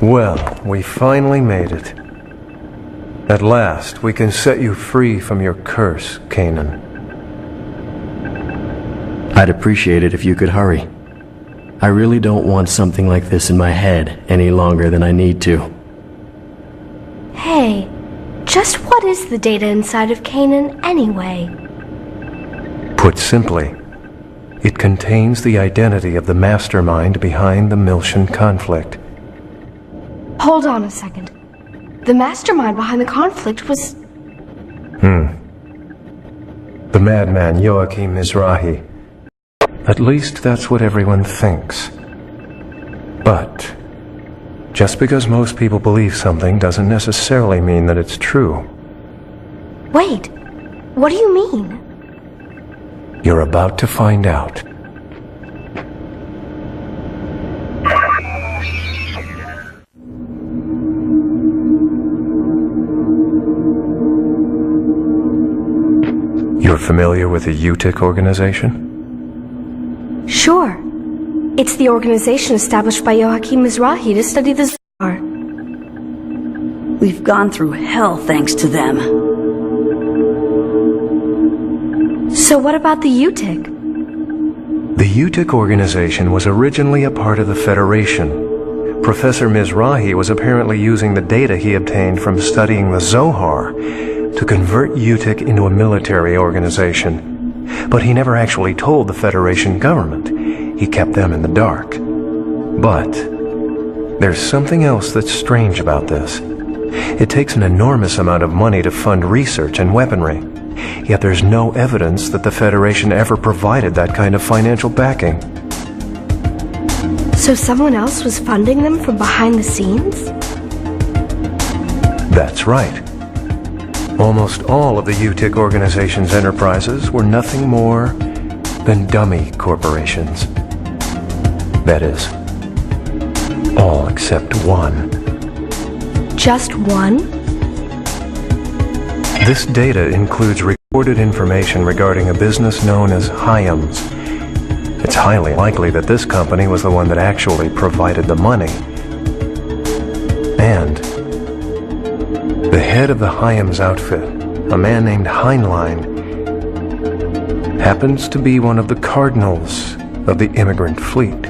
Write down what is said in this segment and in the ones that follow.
Well, we finally made it. At last, we can set you free from your curse, Kanan. I'd appreciate it if you could hurry. I really don't want something like this in my head any longer than I need to. Hey, just what is the data inside of Kanan anyway? Put simply, it contains the identity of the mastermind behind the Miltian conflict. Hold on a second. The mastermind behind the conflict was... The madman Joachim Mizrahi. At least that's what everyone thinks. But just because most people believe something doesn't necessarily mean that it's true. Wait, what do you mean? You're about to find out. You're familiar with the UTIC organization? Sure. It's the organization established by Joachim Mizrahi to study the Zohar. We've gone through hell thanks to them. So what about the UTIC? The UTIC organization was originally a part of the Federation. Professor Mizrahi was apparently using the data he obtained from studying the Zohar to convert UTIC into a military organization. But he never actually told the Federation government. He kept them in the dark. But there's something else that's strange about this. It takes an enormous amount of money to fund research and weaponry. Yet there's no evidence that the Federation ever provided that kind of financial backing. So someone else was funding them from behind the scenes? That's right. Almost all of the UTIC organization's enterprises were nothing more than dummy corporations. That is, all except one. Just one? This data includes recorded information regarding a business known as Hyams. It's highly likely that this company was the one that actually provided the money. And the head of the Hyams outfit, a man named Heinlein, happens to be one of the cardinals of the immigrant fleet.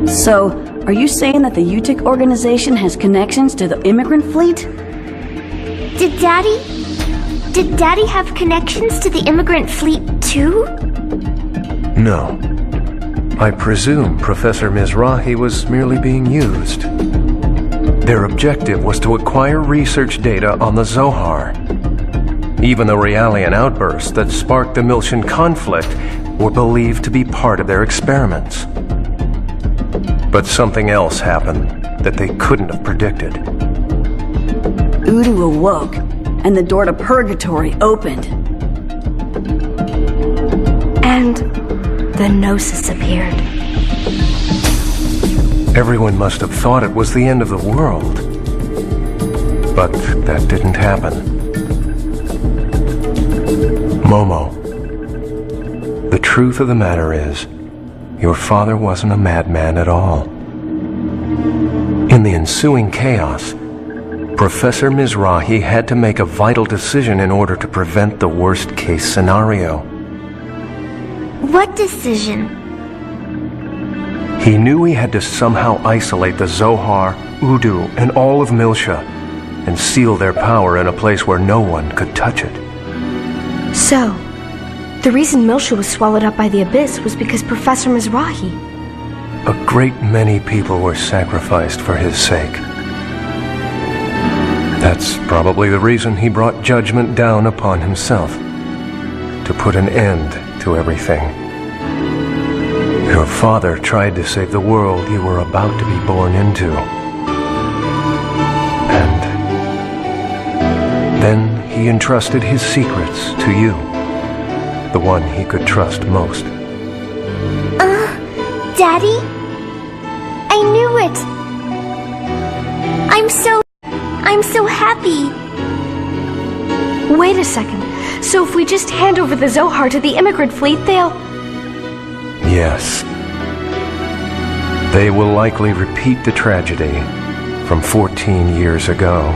So, are you saying that the UTIC organization has connections to the immigrant fleet? Did Daddy have connections to the immigrant fleet too? No. I presume Professor Mizrahi was merely being used. Their objective was to acquire research data on the Zohar. Even the Realian outbursts that sparked the Miltian conflict were believed to be part of their experiments. But something else happened that they couldn't have predicted. Udu awoke, and the door to purgatory opened. And the Gnosis appeared. Everyone must have thought it was the end of the world. But that didn't happen. Momo, the truth of the matter is, your father wasn't a madman at all. In the ensuing chaos, Professor Mizrahi had to make a vital decision in order to prevent the worst-case scenario. What decision? He knew he had to somehow isolate the Zohar, Udu, and all of Miltia, and seal their power in a place where no one could touch it. So, the reason Miltia was swallowed up by the Abyss was because Professor Mizrahi... A great many people were sacrificed for his sake. That's probably the reason he brought judgment down upon himself, to put an end to everything. Your father tried to save the world you were about to be born into. And then he entrusted his secrets to you, the one he could trust most. Daddy? I knew it! I'm so happy! Wait a second. So if we just hand over the Zohar to the immigrant fleet, they'll... Yes. They will likely repeat the tragedy from 14 years ago.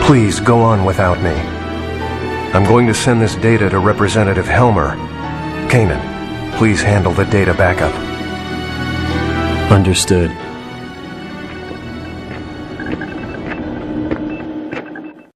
Please go on without me. I'm going to send this data to Representative Helmer. Kanan, please handle the data backup. Understood.